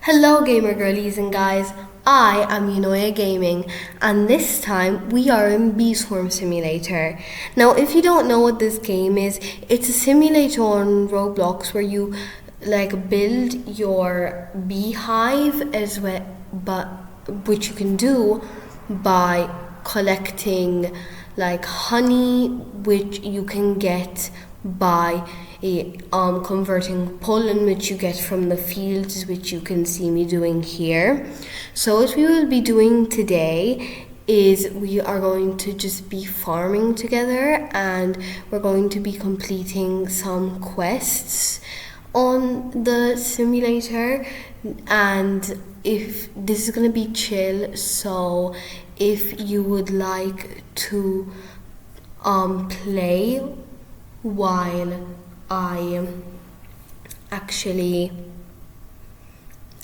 Hello gamer girlies and guys, I am Unoya Gaming and this time we are in Bee Swarm Simulator. Now if you don't know what this game is, it's a simulator on Roblox where you build your beehive as well, but which you can do by collecting honey, which you can get by converting pollen, which you get from the fields, which you can see me doing here. So what we will be doing today is we are going to just be farming together, and we're going to be completing some quests on the simulator. And if this is gonna be chill, so if you would like to play while I actually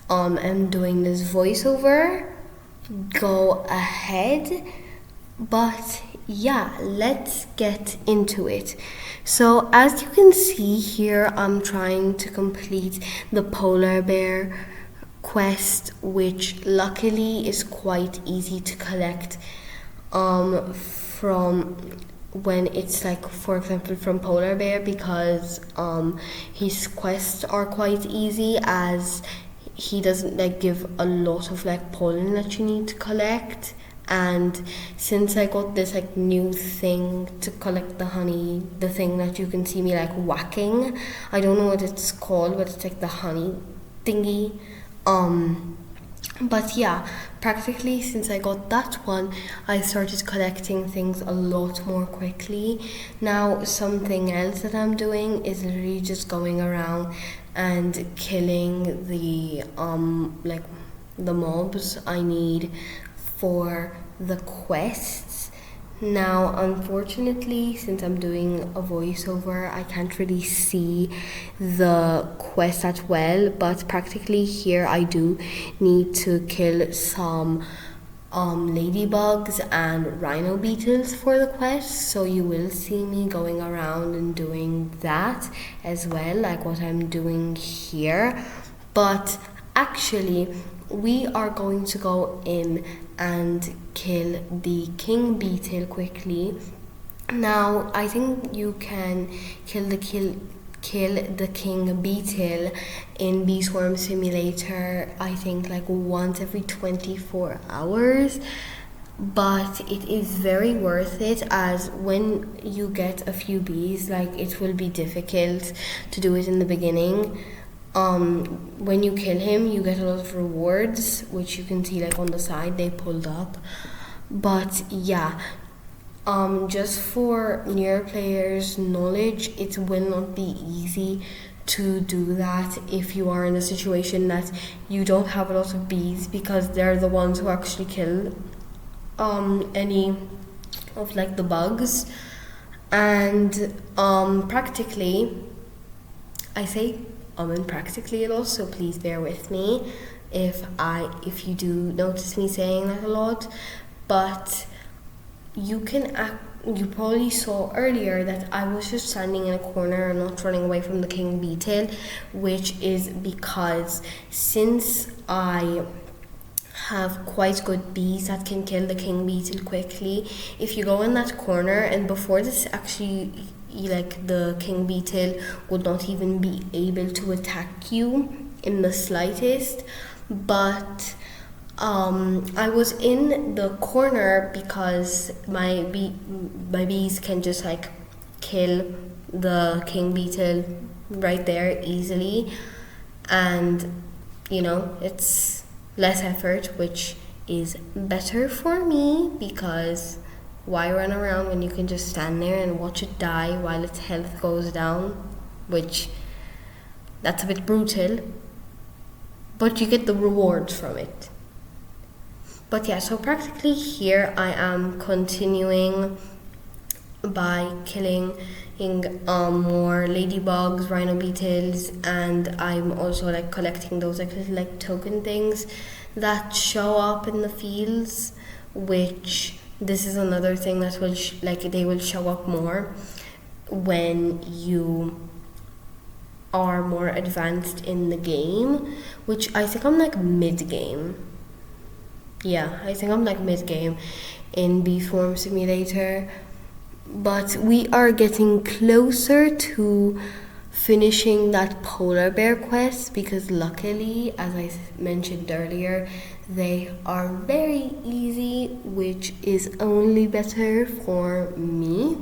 am doing this voiceover, go ahead. But yeah, let's get into it. So as you can see here, I'm trying to complete the polar bear quest, which luckily is quite easy to collect from when it's for example from polar bear, because his quests are quite easy, as he doesn't give a lot of pollen that you need to collect. And since I got this new thing to collect the honey, the thing that you can see me whacking, I don't know what it's called, but it's the honey thingy. But yeah, practically since I got that one, I started collecting things a lot more quickly. Now something else that I'm doing is literally just going around and killing the the mobs I need for the quests. Now, unfortunately, since I'm doing a voiceover, I can't really see the quest that well, but practically here I do need to kill some ladybugs and rhino beetles for the quest, so you will see me going around and doing that as well, like what I'm doing here. But actually, we are going to go in and kill the king beetle quickly. Now I think you can kill the king beetle in Bee Swarm Simulator, I think once every 24 hours. But it is very worth it, as when you get a few bees, it will be difficult to do it in the beginning. When you kill him, you get a lot of rewards, which you can see on the side they pulled up. But yeah, just for newer players' knowledge, it will not be easy to do that if you are in a situation that you don't have a lot of bees, because they're the ones who actually kill any of the bugs. And practically, I say and practically a lot, so please bear with me if you do notice me saying that a lot. But you probably saw earlier that I was just standing in a corner and not running away from the king beetle, which is because since I have quite good bees that can kill the king beetle quickly, if you go in that corner, and before this actually the king beetle would not even be able to attack you in the slightest. But I was in the corner because my bees can just kill the king beetle right there easily, and it's less effort, which is better for me, because why run around when you can just stand there and watch it die while its health goes down, which that's a bit brutal, but you get the rewards from it. But yeah, so practically here I am continuing by killing more ladybugs, rhino beetles, and I'm also collecting those little token things that show up in the fields, which this is another thing that will they will show up more when you are more advanced in the game, which I think I'm like mid-game. Yeah, I think I'm like mid-game in Bee Swarm Simulator. But we are getting closer to finishing that polar bear quest because luckily, as I mentioned earlier, they are very easy, which is only better for me.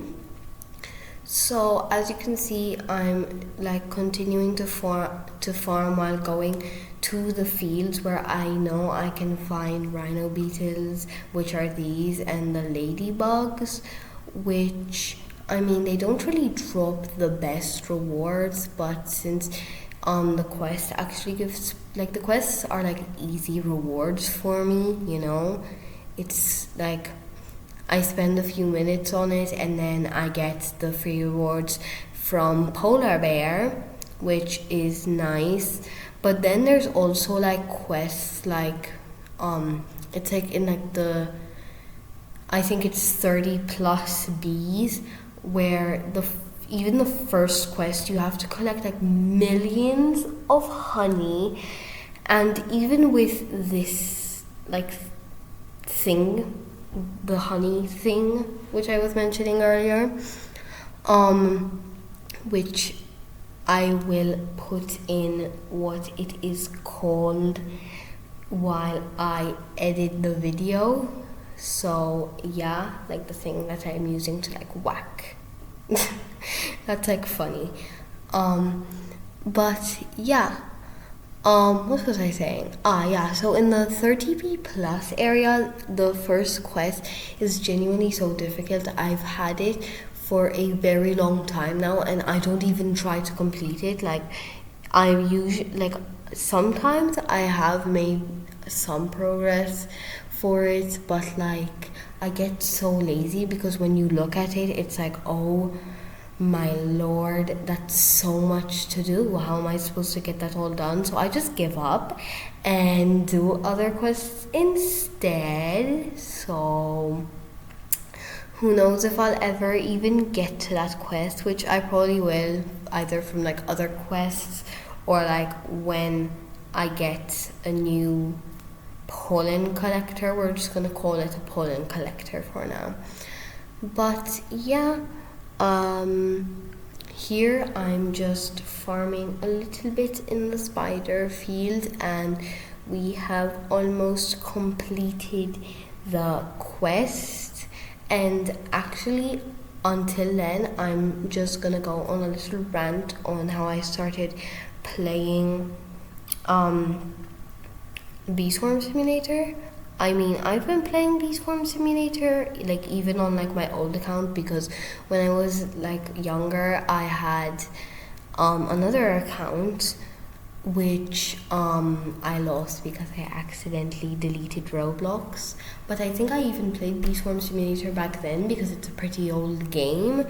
So as you can see, I'm like continuing to farm while going to the fields where I know I can find rhino beetles, which are these, and the ladybugs, which I mean they don't really drop the best rewards, but since the quest actually gives, like, the quests are like easy rewards for me, you know. It's like I spend a few minutes on it and then I get the free rewards from polar bear, which is nice. But then there's also like quests like it's like in like the, I think it's 30 plus bees, where even the first quest you have to collect like millions of honey, and even with this like thing, the honey thing which I was mentioning earlier, which I will put in what it is called while I edit the video. So yeah, like the thing that I'm using to like whack. That's like funny. But yeah, what was I saying? Yeah, so in the 30p plus area, the first quest is genuinely so difficult. I've had it for a very long time now and I don't even try to complete it. Like, I usually, like, sometimes I have made some progress for it, but like I get so lazy because when you look at it, it's like, oh my lord, that's so much to do. How am I supposed to get that all done? So I just give up and do other quests instead. So who knows if I'll ever even get to that quest, which I probably will, either from like other quests or like when I get a new pollen collector. We're just gonna call it a pollen collector for now. But yeah, here I'm just farming a little bit in the spider field and we have almost completed the quest. And actually until then I'm just gonna go on a little rant on how I started playing Bee Swarm Simulator. I mean, I've been playing Bee Swarm Simulator like even on like my old account, because when I was like younger I had another account which I lost because I accidentally deleted Roblox. But I think I even played Bee Swarm Simulator back then because it's a pretty old game.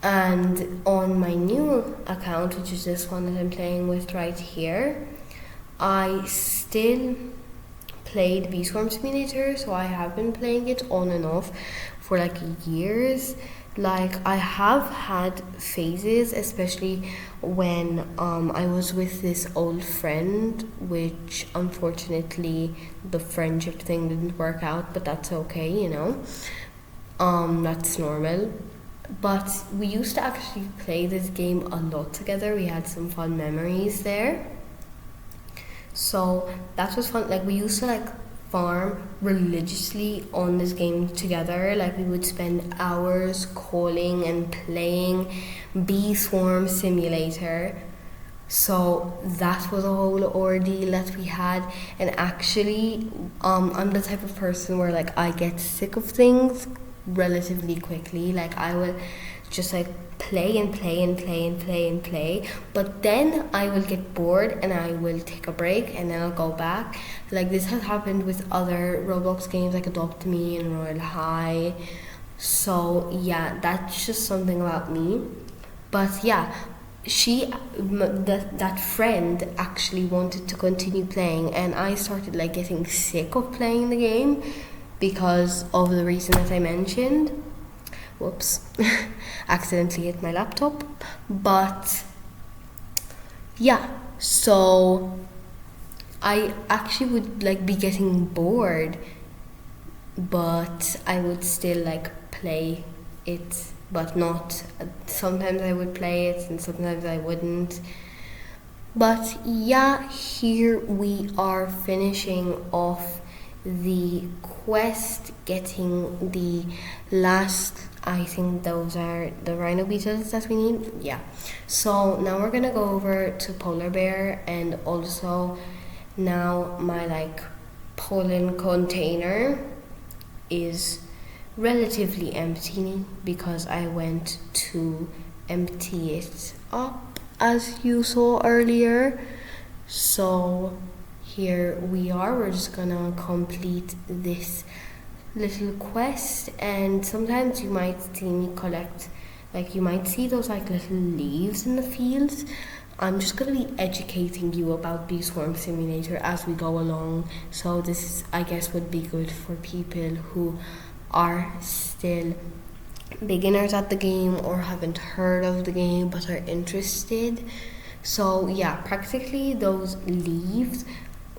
And on my new account, which is this one that I'm playing with right here, I still played Bee Swarm Simulator, so I have been playing it on and off for like years. Like, I have had phases, especially when I was with this old friend, which unfortunately the friendship thing didn't work out, but that's okay, you know. That's normal. But we used to actually play this game a lot together. We had some fun memories there. So that was fun. Like, we used to like farm religiously on this game together. Like, we would spend hours calling and playing Bee Swarm Simulator. So that was a whole ordeal that we had. And actually, I'm the type of person where like I get sick of things relatively quickly. Like, I will just like play and play and play and play and play, but then I will get bored and I will take a break and then I'll go back. Like, this has happened with other Roblox games like Adopt Me and Royal High. So yeah, that's just something about me. But yeah, that friend actually wanted to continue playing, and I started like getting sick of playing the game because of the reason that I mentioned. Whoops, accidentally hit my laptop. But yeah, so I actually would like be getting bored, but I would still like play it, but not. Sometimes I would play it and sometimes I wouldn't. But yeah, here we are finishing off the quest, getting the last. I think those are the rhino beetles that we need. Yeah. So now we're gonna go over to polar bear, and also now my like pollen container is relatively empty because I went to empty it up as you saw earlier. So here we are, we're just gonna complete this little quest, and sometimes you might see me collect, like you might see those like little leaves in the fields. I'm just going to be educating you about Bee Swarm Simulator as we go along. So this, I guess, would be good for people who are still beginners at the game or haven't heard of the game but are interested. So yeah, practically those leaves,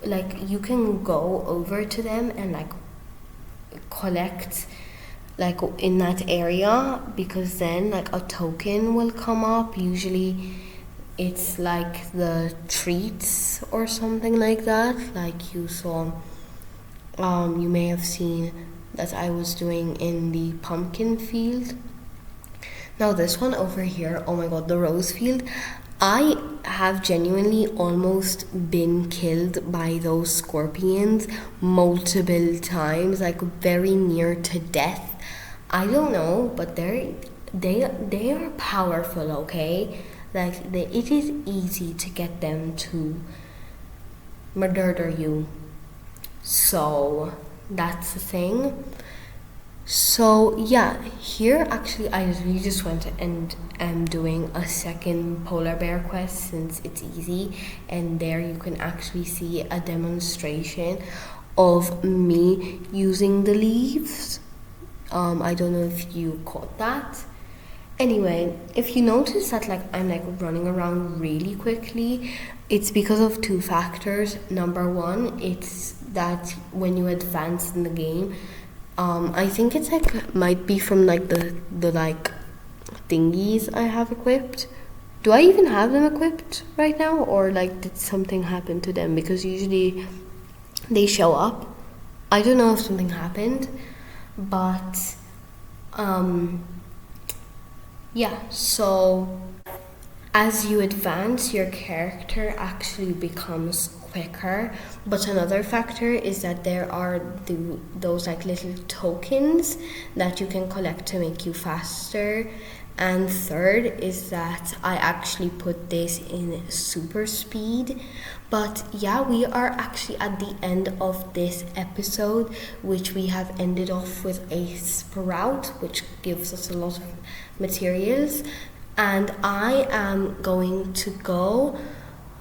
like you can go over to them and like collect like in that area, because then like a token will come up. Usually it's like the treats or something like that, like you saw, you may have seen that I was doing in the pumpkin field. Now this one over here, oh my god, the rose field, I have genuinely almost been killed by those scorpions multiple times, like very near to death. I don't know, but they are powerful, okay? Like it is easy to get them to murder you. So that's the thing. So yeah, here actually I really just went and am doing a second polar bear quest since it's easy, and there you can actually see a demonstration of me using the leaves. I don't know if you caught that. Anyway, if you notice that like I'm like running around really quickly, it's because of two factors. Number one, it's that when you advance in the game, I think it's like might be from like the like thingies I have equipped. Do I even have them equipped right now, or like did something happen to them? Because usually they show up. I don't know if something happened, but yeah, so as you advance, your character actually becomes quicker. But another factor is that there are those like little tokens that you can collect to make you faster. And third is that I actually put this in super speed. But yeah, we are actually at the end of this episode, which we have ended off with a sprout, which gives us a lot of materials. And I am going to go.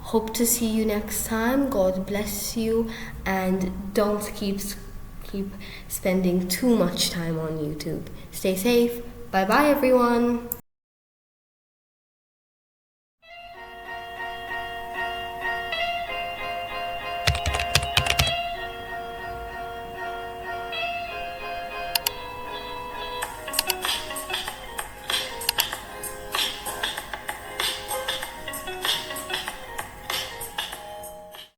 Hope to see you next time. God bless you, and don't keep spending too much time on YouTube. Stay safe. Bye bye everyone.